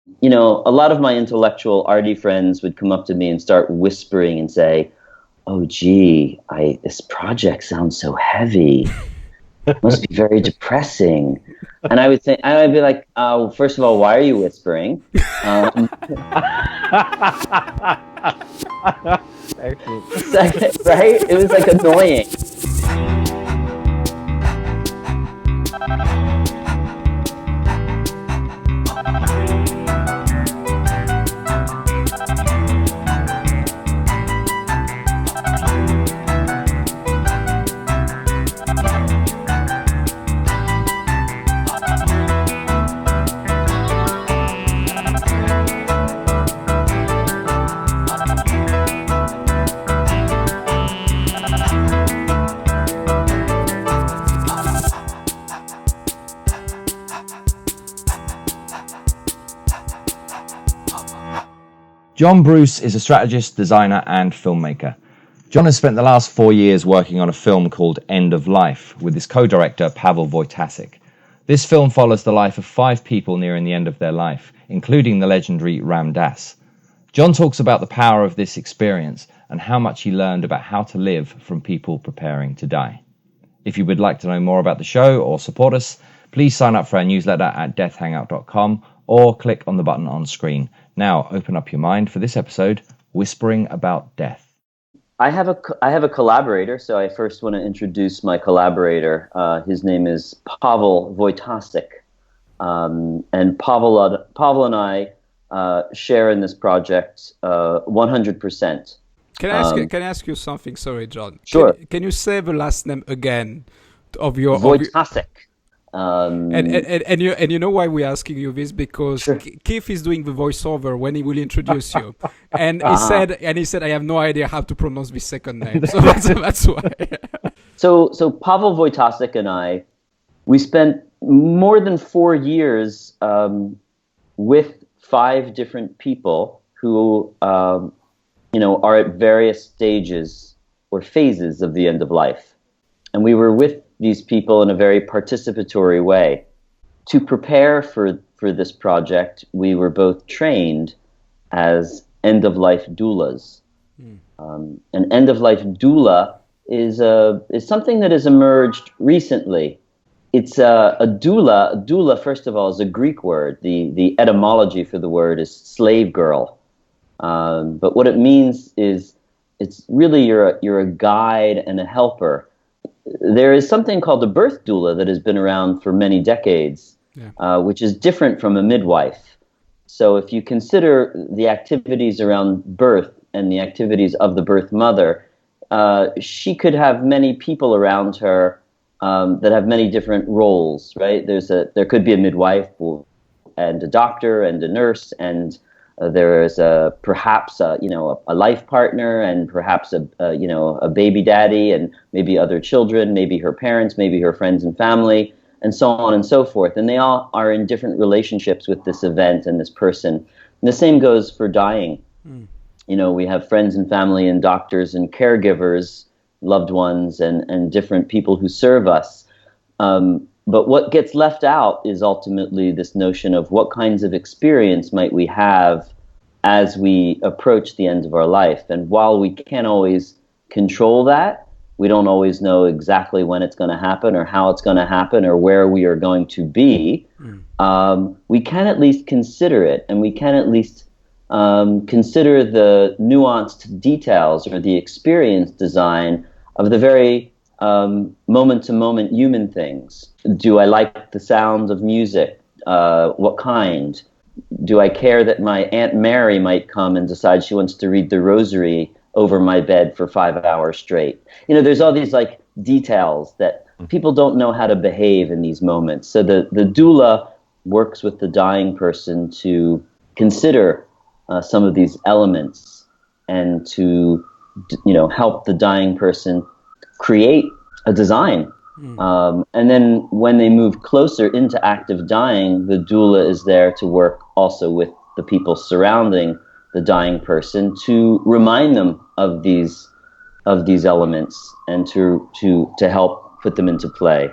A lot of my intellectual arty friends would come up to me and start whispering and say, "Oh, gee, this project sounds so heavy. Must be very depressing." And I'd be like, first of all, why are you whispering? Second, right? It was like annoying. John Bruce is a strategist, designer, and filmmaker. John has spent the last 4 years working on a film called End of Life with his co-director Pawel Wojtasik. This film follows the life of 5 people nearing the end of their life, including the legendary Ram Dass. John talks about the power of this experience and how much he learned about how to live from people preparing to die. If you would like to know more about the show or support us, please sign up for our newsletter at deathhangout.com or click on the button on screen. Now, open up your mind for this episode, Whispering About Death. I have a collaborator, so I first want to introduce my collaborator. His name is Pawel Wojtasik, and Pavel and I share in this project 100%. Can I ask you something? Sorry, John. Sure. Can you say the last name again of your Wojtasik? And you know why we're asking you this? Because Sure. Keith is doing the voiceover when he will introduce you, and he said I have no idea how to pronounce the second name, so that's why. So Pavel Wojtasik and we spent more than 4 years with 5 different people who are at various stages or phases of the end of life, and we were with these people in a very participatory way. To prepare for this project, we were both trained as end-of-life doulas. An end-of-life doula is something that has emerged recently. It's a doula. A doula, first of all, is a Greek word. The etymology for the word is slave girl. But what it means is it's really you're a guide and a helper. There is something called a birth doula that has been around for many decades, which is different from a midwife. So if you consider the activities around birth and the activities of the birth mother, she could have many people around her that have many different roles, right? There could be a midwife and a doctor and a nurse, and there is perhaps a life partner, and perhaps a baby daddy, and maybe other children, maybe her parents, maybe her friends and family, and so on and so forth. And they all are in different relationships with this event and this person. And the same goes for dying. We have friends and family and doctors and caregivers, loved ones, and different people who serve us. But what gets left out is ultimately this notion of what kinds of experience might we have as we approach the end of our life. And while we can't always control that, we don't always know exactly when it's going to happen or how it's going to happen or where we are going to be, we can at least consider it, and we can at least consider the nuanced details or the experience design of the very moment-to-moment human things. Do I like the sound of music? What kind? Do I care that my Aunt Mary might come and decide she wants to read the rosary over my bed for 5 hours straight? There's all these details that people don't know how to behave in these moments. So the doula works with the dying person to consider some of these elements and to help the dying person create a design. And then when they move closer into active dying, the doula is there to work also with the people surrounding the dying person to remind them of these elements and to help put them into play.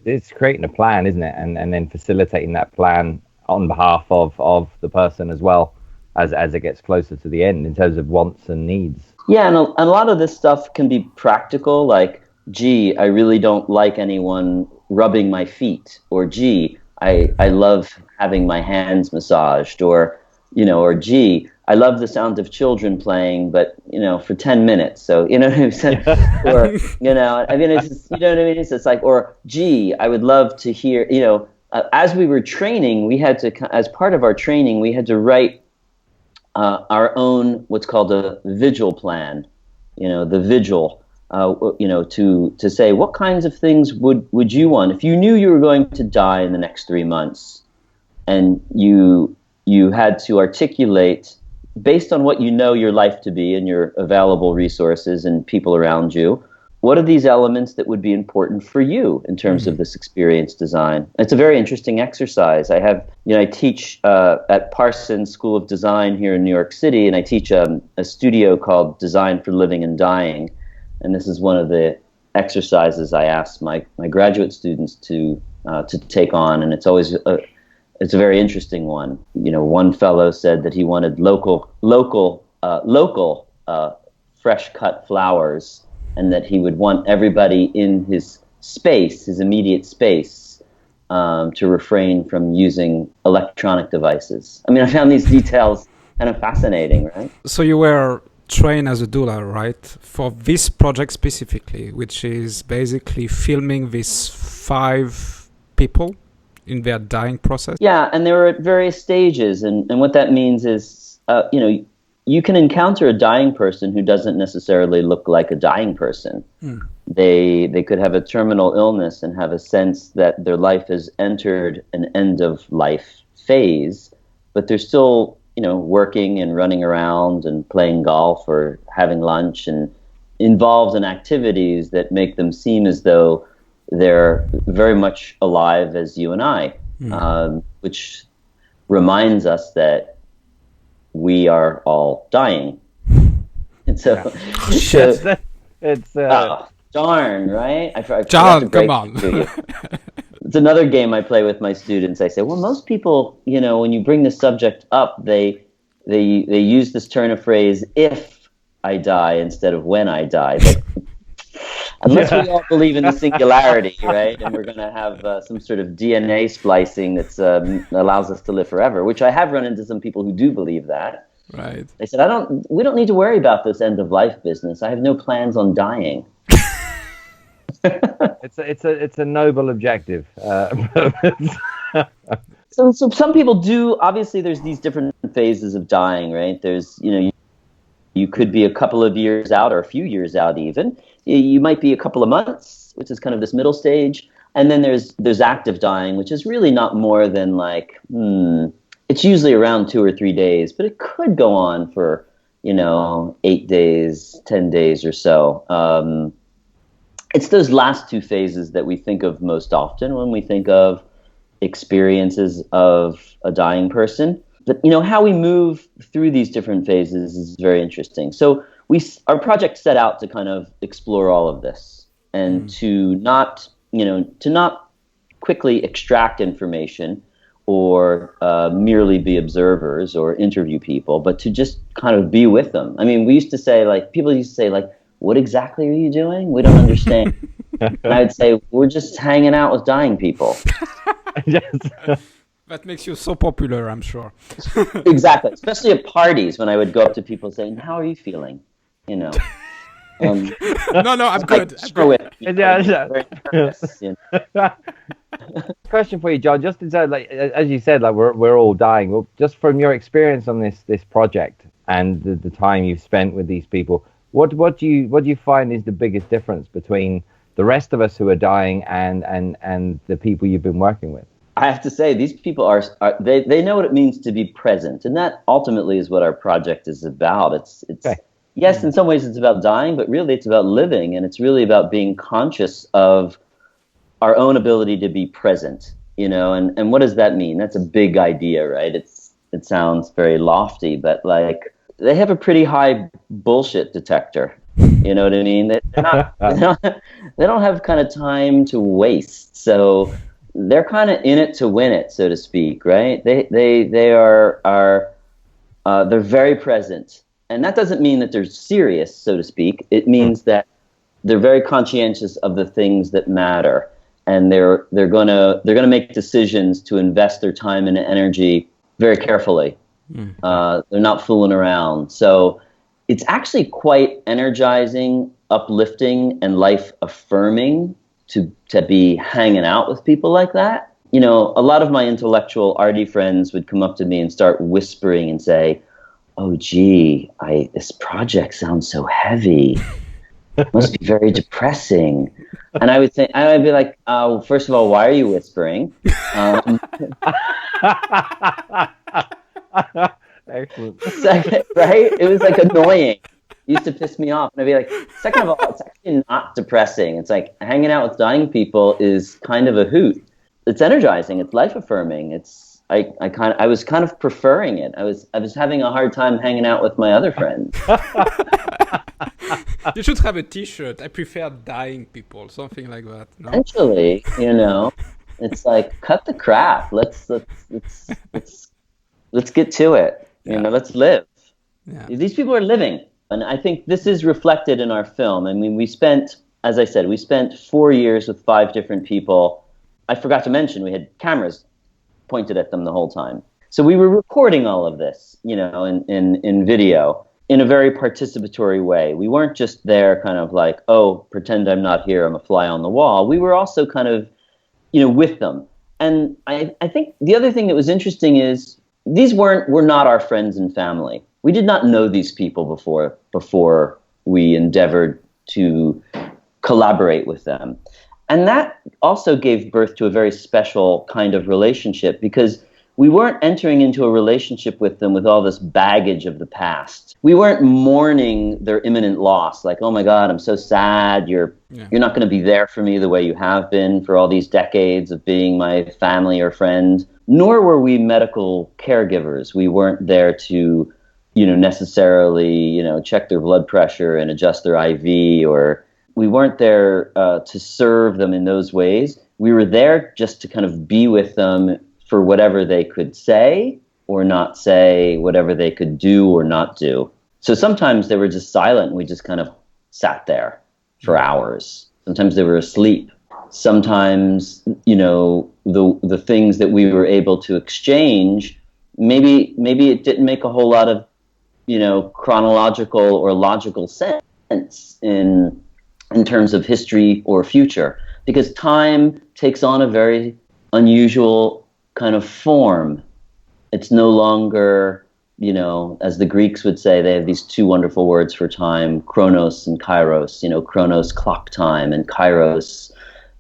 It's creating a plan, isn't it? And then facilitating that plan on behalf of the person as well as it gets closer to the end in terms of wants and needs. Yeah, and a lot of this stuff can be practical, like, gee, I really don't like anyone rubbing my feet, or gee, I love having my hands massaged, or, or gee, I love the sound of children playing, but, for 10 minutes. So, you know what I'm saying? Or, I mean, it's just, you know what I mean? It's like, or gee, I would love to hear, as we were training, we had to, as part of our training, we had to write our own, what's called a vigil plan, the vigil, to say, what kinds of things would you want if you knew you were going to die in the next 3 months, and you had to articulate based on what you know your life to be and your available resources and people around you, what are these elements that would be important for you in terms of this experience design? It's a very interesting exercise. I teach at Parsons School of Design here in New York City, and I teach a studio called Design for Living and Dying. And this is one of the exercises I ask my graduate students to take on, and it's always it's a very interesting one. One fellow said that he wanted local fresh cut flowers, and that he would want everybody in his space, his immediate space, to refrain from using electronic devices. I mean, I found these details kind of fascinating, right? So you were trained as a doula, right? For this project specifically, which is basically filming these 5 people in their dying process? Yeah, and they were at various stages, and what that means is, you can encounter a dying person who doesn't necessarily look like a dying person. They could have a terminal illness and have a sense that their life has entered an end of life phase, but they're still, working and running around and playing golf or having lunch and involved in activities that make them seem as though they're very much alive as you and I, which reminds us that we are all dying. And so, darn, right? I John, come on. It's another game I play with my students. I say, well, most people, when you bring the subject up, they use this turn of phrase, if I die, instead of when I die. But unless we all believe in the singularity, right, and we're going to have some sort of DNA splicing that allows us to live forever, which I have run into some people who do believe that. Right. They said, we don't need to worry about this end of life business. I have no plans on dying. It's a noble objective. So some people do. Obviously, there's these different phases of dying, right? There's, you could be a couple of years out or a few years out even. You might be a couple of months, which is kind of this middle stage. And then there's active dying, which is really not more than like, it's usually around 2 or 3 days, but it could go on for, 8 days, 10 days or so. It's those last 2 phases that we think of most often when we think of experiences of a dying person. But, how we move through these different phases is very interesting. So our project set out to kind of explore all of this and to not quickly extract information or merely be observers or interview people, but to just kind of be with them. I mean, people used to say, what exactly are you doing? We don't understand. And I'd say, we're just hanging out with dying people. Yes. That makes you so popular, I'm sure. Exactly. Especially at parties when I would go up to people saying, how are you feeling? No, I'm good. Question for you, John. Just inside, as you said, we're all dying. Well, just from your experience on this project and the time you've spent with these people, what do you find is the biggest difference between the rest of us who are dying and the people you've been working with? I have to say, these people they know what it means to be present, and that ultimately is what our project is about. It's okay. Yes, in some ways it's about dying, but really it's about living, and it's really about being conscious of our own ability to be present. And what does that mean? That's a big idea, right? It sounds very lofty, but they have a pretty high bullshit detector. You know what I mean? They don't have kind of time to waste. So, they're kind of in it to win it, so to speak, right? They are they're very present, and that doesn't mean that they're serious, so to speak. It means that they're very conscientious of the things that matter, and they're gonna make decisions to invest their time and energy very carefully. They're not fooling around. So it's actually quite energizing, uplifting, and life affirming to be hanging out with people like that. You know, a lot of my intellectual arty friends would come up to me and start whispering and say, "Oh, gee, this project sounds so heavy. It must be very depressing." And I would be like, first of all, why are you whispering? Excellent. Second, right? It was like annoying. It used to piss me off. And I'd be like, second of all, it's actually not depressing. It's like hanging out with dying people is kind of a hoot. It's energizing. It's life affirming. I was kind of preferring it. I was having a hard time hanging out with my other friends. You should have a T-shirt. I prefer dying people, something like that. No? Eventually, you know, it's like cut the crap. Let's get to it. You know, let's live. Yeah. These people are living, and I think this is reflected in our film. I mean, as I said, we spent 4 years with 5 different people. I forgot to mention we had cameras pointed at them the whole time. So we were recording all of this, you know, in video in a very participatory way. We weren't just there kind of like, oh, pretend I'm not here, I'm a fly on the wall. We were also kind of, you know, with them. And I think the other thing that was interesting is these were not our friends and family. We did not know these people before we endeavored to collaborate with them. And that also gave birth to a very special kind of relationship, because we weren't entering into a relationship with them with all this baggage of the past. We weren't mourning their imminent loss, like, oh my God, I'm so sad. You're not going to be there for me the way you have been for all these decades of being my family or friend. Nor were we medical caregivers. We weren't there to, you know, necessarily, you know, check their blood pressure and adjust their IV, or we weren't there to serve them in those ways. We were there just to kind of be with them for whatever they could say or not say, whatever they could do or not do. So sometimes they were just silent and we just kind of sat there for hours. Sometimes they were asleep. Sometimes, you know, the things that we were able to exchange, maybe it didn't make a whole lot of, you know, chronological or logical sense in terms of history or future, because time takes on a very unusual kind of form. It's no longer, you know, as the Greeks would say, they have these 2 wonderful words for time, chronos and kairos, you know, chronos, clock time, and kairos,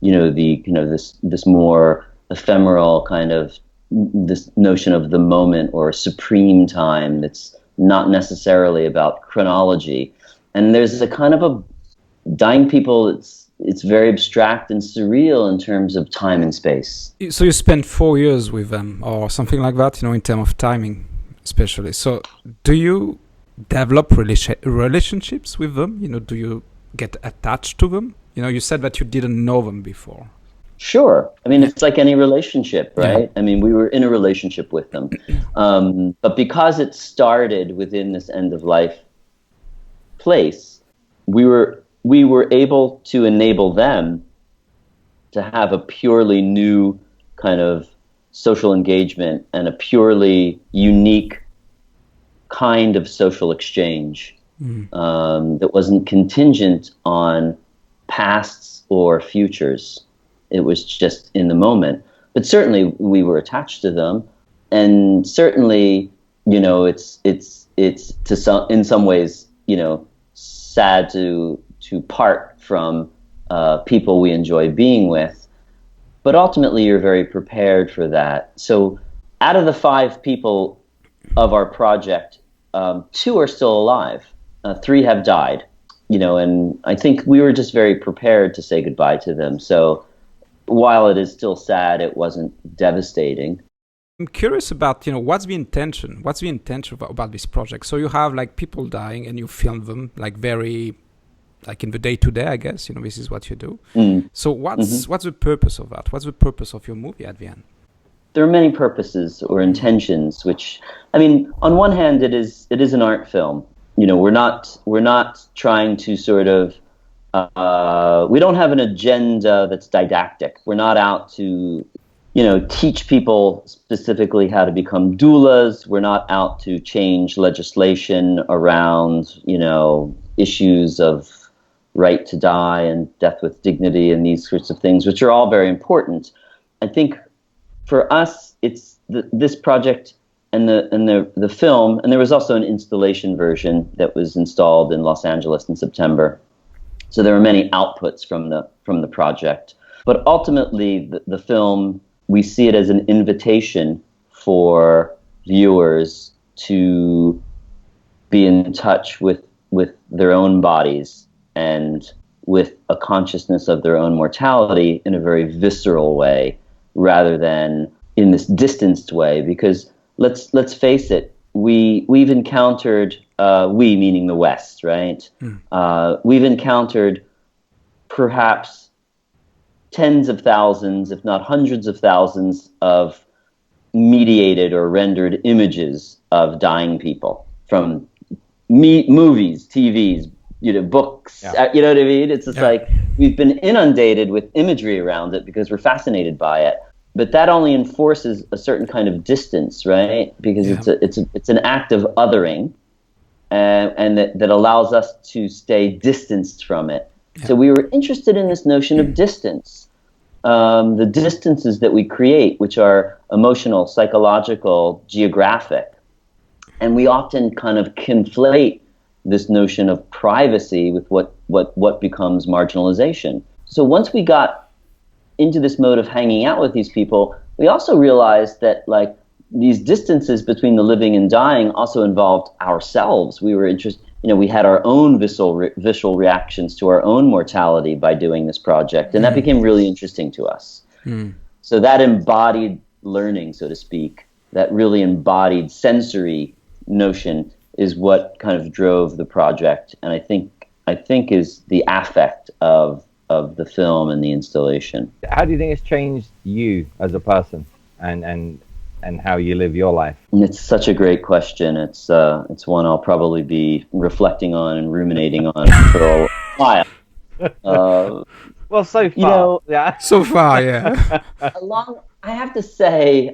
you know, this more ephemeral kind of, this notion of the moment or supreme time that's not necessarily about chronology. And there's a kind of a dying people, it's very abstract and surreal in terms of time and space. So you spent 4 years with them or something like that, you know, in terms of timing especially. So do you develop relationships with them? You know, do you get attached to them? You know, you said that you didn't know them before. Sure. I mean, it's like any relationship, right? Yeah. I mean, we were in a relationship with them. But because it started within this end-of-life place, we were able to enable them to have a purely new kind of social engagement and a purely unique kind of social exchange that wasn't contingent on pasts or futures. It was just in the moment. But certainly we were attached to them, and certainly, you know, it's in some ways, you know, sad to part from people we enjoy being with, but ultimately you're very prepared for that. So out of the 5 people of our project, 2 are still alive, 3 have died, you know, and I think we were just very prepared to say goodbye to them. So while it is still sad, it wasn't devastating. I'm curious about, you know, what's the intention about this project? So you have like people dying and you film them like very like in the day-to-day, I guess, this is what you do. So what's the purpose of that? What's the purpose of your movie at the end? There are many purposes or intentions, which, I mean, on one hand, it is an art film. We're not trying to sort of, we don't have an agenda that's didactic. We're not out to, teach people specifically how to become doulas. We're not out to change legislation around, issues of right to die and death with dignity and these sorts of things, which are all very important. I think for us, it's this project and the film, and there was also an installation version that was installed in Los Angeles in September. So there were many outputs from the project. But ultimately, the film, we see it as an invitation for viewers to be in touch with their own bodies and with a consciousness of their own mortality in a very visceral way, rather than in this distanced way. Because let's face it, we've encountered, we meaning the West, right? We've encountered perhaps tens of thousands, if not hundreds of thousands, of mediated or rendered images of dying people from movies, TVs, books. You know what I mean? It's just like we've been inundated with imagery around it because we're fascinated by it. But that only enforces a certain kind of distance, right? Because it's an act of othering, and that allows us to stay distanced from it. Yeah. So we were interested in this notion of distance, the distances that we create, which are emotional, psychological, geographic, and we often kind of conflate this notion of privacy with what becomes marginalization. So once we got into this mode of hanging out with these people, we also realized that like these distances between the living and dying also involved ourselves. We were interested, we had our own visceral reactions to our own mortality by doing this project, and that became really interesting to us. So that embodied learning, so to speak, that really embodied sensory notion is what kind of drove the project, and I think is the affect of the film and the installation. How do you think it's changed you as a person and how you live your life? It's such a great question. It's one I'll probably be reflecting on and ruminating on for a while. Well, so far, So far, yeah. I have to say,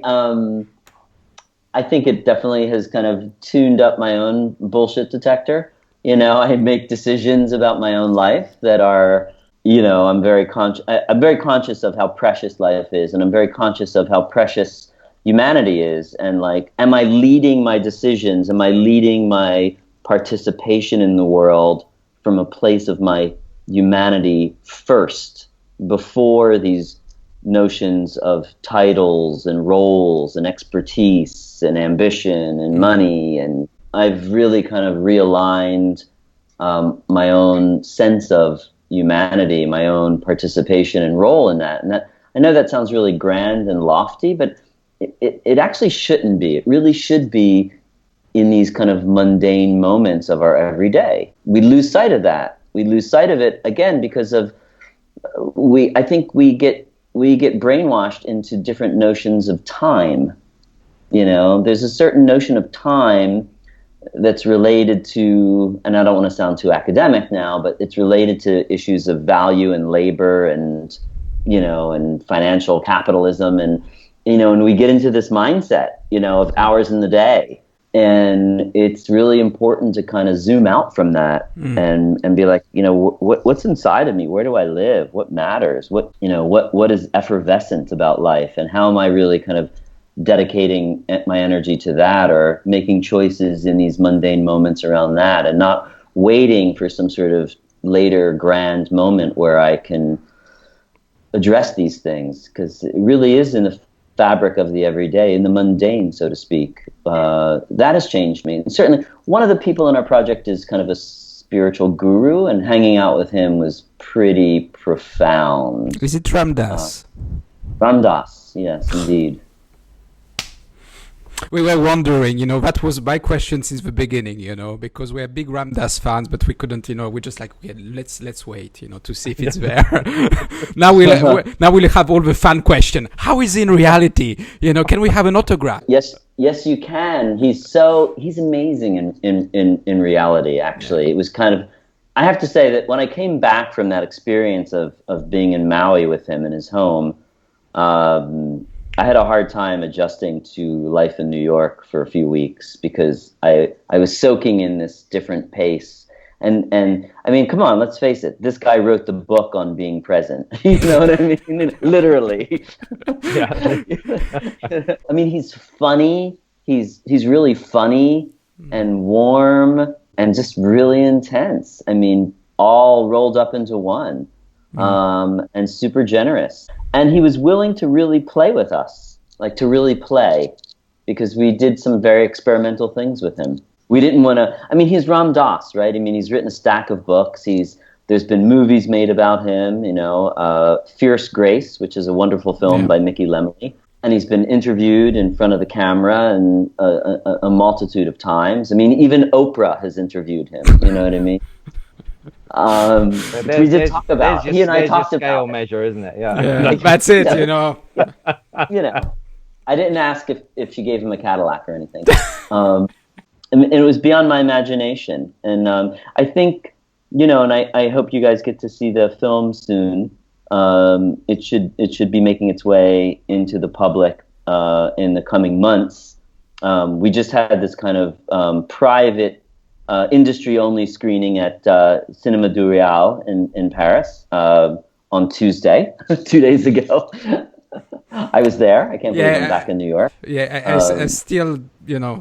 I think it definitely has kind of tuned up my own bullshit detector. I make decisions about my own life that are, I'm very conscious of how precious life is, and I'm very conscious of how precious humanity is. And like, am I leading my decisions? Am I leading my participation in the world from a place of my humanity first, before these notions of titles and roles and expertise and ambition and money? And I've really kind of realigned my own sense of humanity, my own participation and role in that. And that, I know that sounds really grand and lofty, but it actually shouldn't be. It really should be in these kind of mundane moments of our everyday. We lose sight of that. We lose sight of it again because of I think we get brainwashed into different notions of time. There's a certain notion of time that's related to, and I don't want to sound too academic now, but it's related to issues of value and labor and, and financial capitalism. And, and we get into this mindset, of hours in the day. And it's really important to kind of zoom out from that and be like, what's inside of me? Where do I live? What matters? What is effervescent about life? And how am I really kind of dedicating my energy to that, or making choices in these mundane moments around that, and not waiting for some sort of later grand moment where I can address these things, because it really is in the fabric of the everyday, in the mundane, so to speak. That has changed me. And certainly one of the people in our project is kind of a spiritual guru, and hanging out with him was pretty profound. Is it Ramdas? Ramdas, yes, indeed. We were wondering, that was my question since the beginning, because we're big Ram Dass fans, but we couldn't, we're just like, okay, let's wait, to see if it's there. now we'll have all the fan question. How is he in reality? Can we have an autograph? Yes, you can. He's amazing in reality. Actually, It was kind of. I have to say that when I came back from that experience of being in Maui with him in his home, I had a hard time adjusting to life in New York for a few weeks because I was soaking in this different pace. And I mean, come on, let's face it. This guy wrote the book on being present. You know what I mean? Literally. Yeah. I mean, he's funny. He's really funny and warm and just really intense. I mean, all rolled up into one. And super generous. And he was willing to really play with us, like to really play, because we did some very experimental things with him. We didn't want to, I mean, he's Ram Dass, right? I mean, he's written a stack of books. There's been movies made about him, Fierce Grace, which is a wonderful film by Mickey Lemley. And he's been interviewed in front of the camera and a multitude of times. I mean, even Oprah has interviewed him, you know what I mean? We did talk about. He and I talked about scale measure, isn't it? Yeah. That's it. I didn't ask if she gave him a Cadillac or anything. And it was beyond my imagination. And I think, and I hope you guys get to see the film soon. It should be making its way into the public in the coming months. We just had this kind of private. Industry-only screening at Cinema du Real in Paris on Tuesday, 2 days ago. I was there. I can't believe I'm back in New York. Yeah, I still,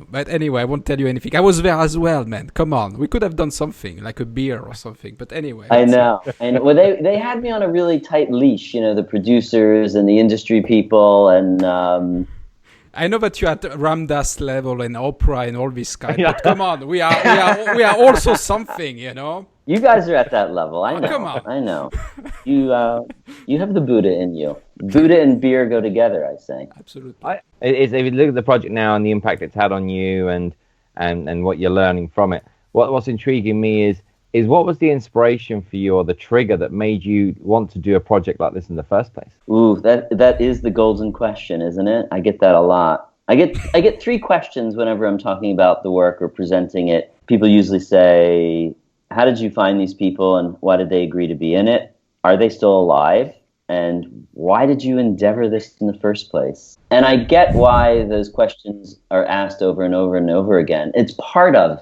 but anyway, I won't tell you anything. I was there as well, man. Come on. We could have done something, like a beer or something. But anyway. I know. Well, they had me on a really tight leash, the producers and the industry people and... I know that you're at Ram Dass level and Oprah and all this kind, but come on, we are also something, You guys are at that level. I know. Come on. I know. You have the Buddha in you. Buddha and beer go together, I say. Absolutely. If you look at the project now and the impact it's had on you and what you're learning from it, what's intriguing me is what was the inspiration for you or the trigger that made you want to do a project like this in the first place? Ooh, that is the golden question, isn't it? I get that a lot. I get three questions whenever I'm talking about the work or presenting it. People usually say, how did you find these people and why did they agree to be in it? Are they still alive? And why did you endeavor this in the first place? And I get why those questions are asked over and over and over again. It's part of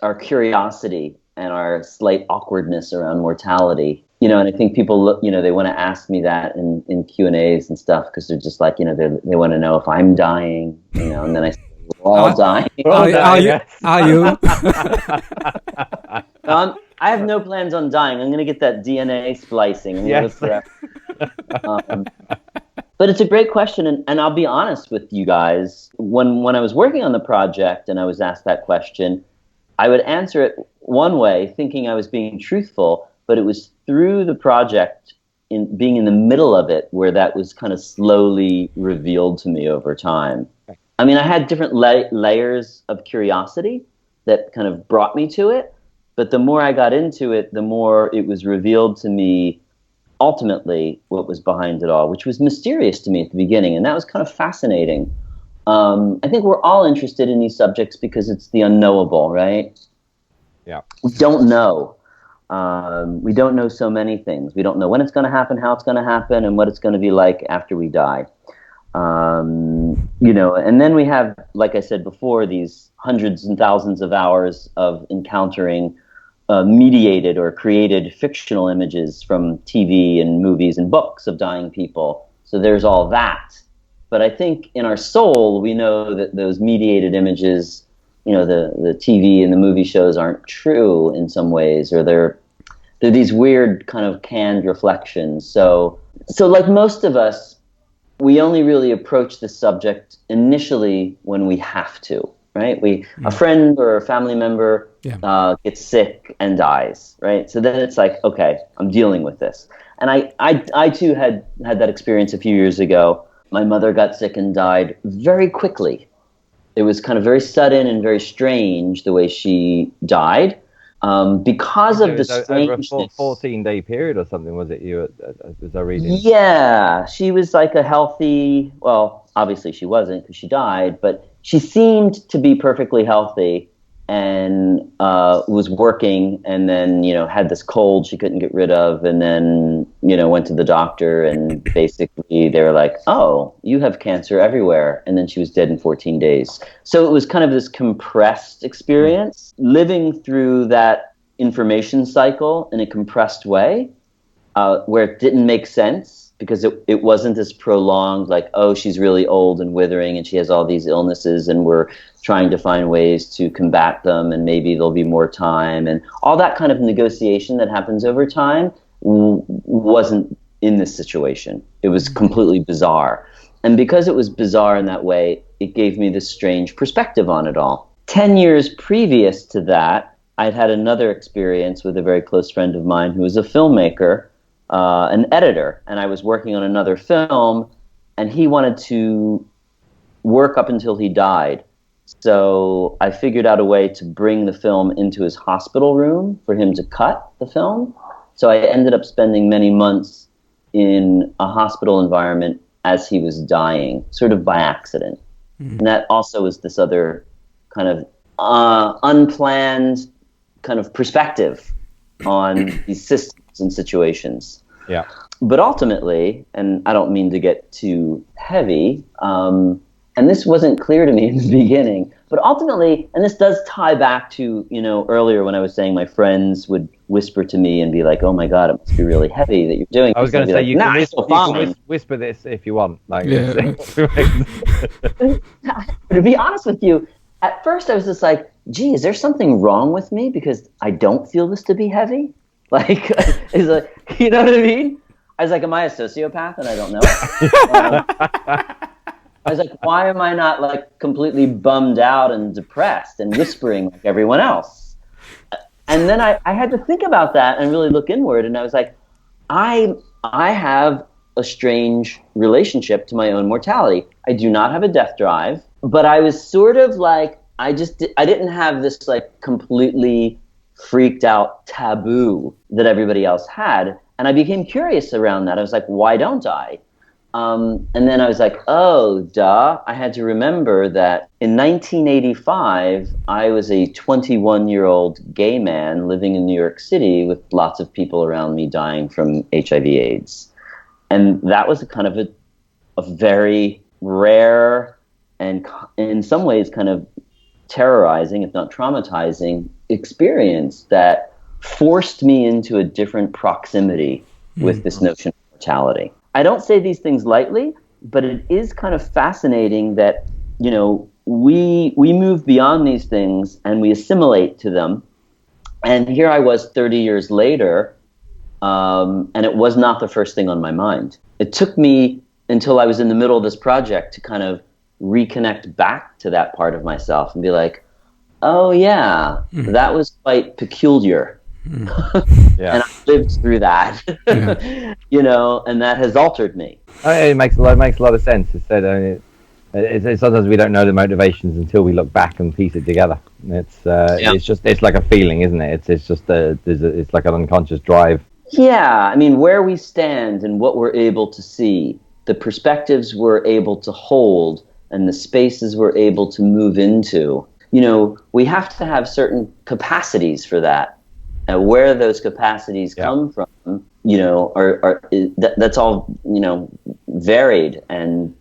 our curiosity and our slight awkwardness around mortality. And I think people look, they want to ask me that in Q&As and stuff because they're just like, they want to know if I'm dying, and then I say, we're all dying. Are you? I have no plans on dying. I'm going to get that DNA splicing. And live forever. But it's a great question, and I'll be honest with you guys. When I was working on the project and I was asked that question, I would answer it one way, thinking I was being truthful, but it was through the project, in being in the middle of it, where that was kind of slowly revealed to me over time. I mean, I had different layers of curiosity that kind of brought me to it, but the more I got into it, the more it was revealed to me ultimately what was behind it all, which was mysterious to me at the beginning, and that was kind of fascinating. I think we're all interested in these subjects because it's the unknowable, right? Yeah. We don't know. We don't know so many things. We don't know when it's going to happen, how it's going to happen, and what it's going to be like after we die. And then we have, like I said before, these hundreds and thousands of hours of encountering mediated or created fictional images from TV and movies and books of dying people. So there's all that. But I think in our soul, we know that those mediated images, the TV and the movie shows aren't true in some ways, or they're these weird kind of canned reflections. So like most of us, we only really approach the subject initially when we have to, right? A friend or a family member gets sick and dies, right? So then it's like, okay, I'm dealing with this. And I too had that experience a few years ago. My mother got sick and died very quickly. it was kind of very sudden and very strange the way she died. Because of the strangeness. Over a 14-day period or something, was it? Was I reading? Yeah, she was like a healthy. Well, obviously she wasn't because she died, but she seemed to be perfectly healthy and was working. And then had this cold she couldn't get rid of, and then went to the doctor, and basically they were like, "Oh, you have cancer everywhere." And then she was dead in 14 days. So it was kind of this compressed experience, living through that information cycle in a compressed way, where it didn't make sense because it wasn't this prolonged, like, oh, she's really old and withering and she has all these illnesses and we're trying to find ways to combat them and maybe there'll be more time, and all that kind of negotiation that happens over time wasn't in this situation. It was completely bizarre. And because it was bizarre in that way, it gave me this strange perspective on it all. 10 years previous to that, I'd had another experience with a very close friend of mine who was a filmmaker, an editor, and I was working on another film, and he wanted to work up until he died. So I figured out a way to bring the film into his hospital room for him to cut the film. So I ended up spending many months in a hospital environment as he was dying, sort of by accident. Mm-hmm. And that also was this other kind of unplanned kind of perspective on these systems and situations. Yeah. But ultimately, and I don't mean to get too heavy, and this wasn't clear to me in the beginning, but ultimately, and this does tie back to, earlier when I was saying my friends would whisper to me and be like, "Oh my God, it must be really heavy that you're doing." I was going to say, like, you can whisper this if you want. Like, yeah. To be honest with you, at first I was just like, gee, is there something wrong with me because I don't feel this to be heavy? Like, is like, you know what I mean? I was like, am I a sociopath and I don't know it? I was like, why am I not like completely bummed out and depressed and whispering like everyone else? And then I had to think about that and really look inward, and I was like, I have a strange relationship to my own mortality. I do not have a death drive, but I was sort of like, I didn't have this like completely freaked out taboo that everybody else had. And I became curious around that. I was like, why don't I? And then I was like, oh, duh. I had to remember that in 1985, I was a 21-year-old gay man living in New York City with lots of people around me dying from HIV/AIDS. And that was a kind of a very rare and in some ways kind of terrorizing, if not traumatizing, experience that forced me into a different proximity with this notion of mortality. I don't say these things lightly, but it is kind of fascinating that, we move beyond these things and we assimilate to them. And here I was 30 years later, and it was not the first thing on my mind. It took me until I was in the middle of this project to kind of reconnect back to that part of myself and be like, oh yeah, that was quite peculiar. Yeah. And I lived through that, and that has altered me. It makes a lot of sense. It's sometimes we don't know the motivations until we look back and piece it together. It's like a feeling, isn't it? It's like an unconscious drive. Yeah, I mean, where we stand and what we're able to see, the perspectives we're able to hold, and the spaces we're able to move into. We have to have certain capacities for that. And where those capacities come from, that's all, varied and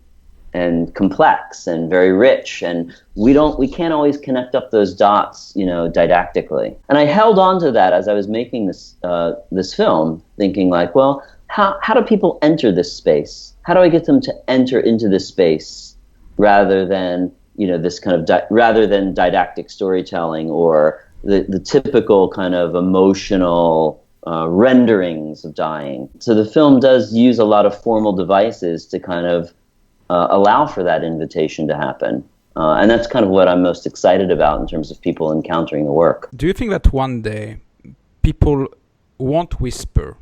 complex and very rich. And we can't always connect up those dots, didactically. And I held on to that as I was making this film, thinking like, well, how do people enter this space? How do I get them to enter into this space rather than, this kind of rather than didactic storytelling or the typical kind of emotional renderings of dying. So the film does use a lot of formal devices to kind of allow for that invitation to happen. And that's kind of what I'm most excited about in terms of people encountering the work. Do you think that one day people won't whisper,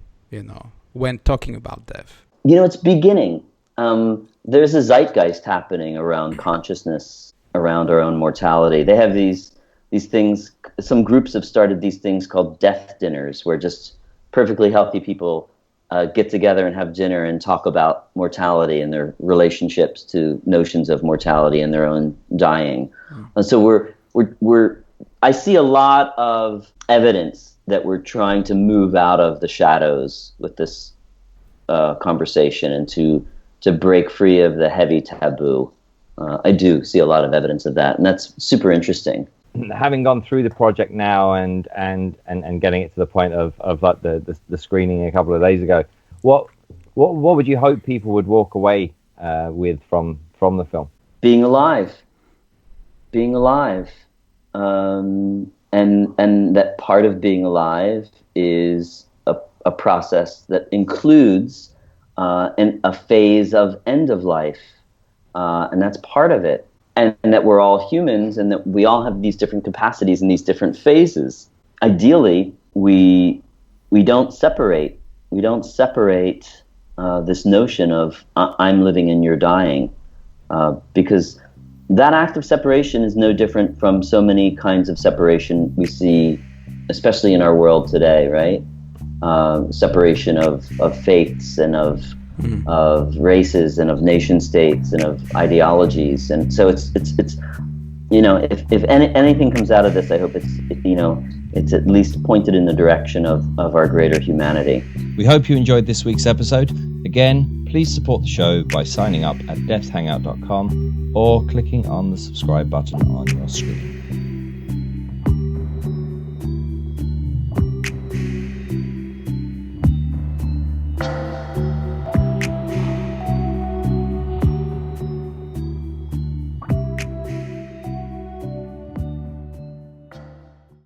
when talking about death? It's beginning. There's a zeitgeist happening around consciousness around our own mortality. They have these things. Some groups have started these things called death dinners, where just perfectly healthy people get together and have dinner and talk about mortality and their relationships to notions of mortality and their own dying. And so I see a lot of evidence that we're trying to move out of the shadows with this conversation and to break free of the heavy taboo. I do see a lot of evidence of that, and that's super interesting. Having gone through the project now and getting it to the point of like the screening a couple of days ago, what would you hope people would walk away with from the film? Being alive, and that part of being alive is a process that includes a phase of end of life, and that's part of it. And that we're all humans, and that we all have these different capacities and these different phases. Ideally, we don't separate. We don't separate this notion of I'm living and you're dying, because that act of separation is no different from so many kinds of separation we see, especially in our world today, right? Separation of faiths and of races and of nation states and of ideologies. And so it's if anything comes out of this, I hope it's at least pointed in the direction of our greater humanity. We hope you enjoyed this week's episode. Again, please support the show by signing up at depthhangout.com or clicking on the subscribe button on your screen.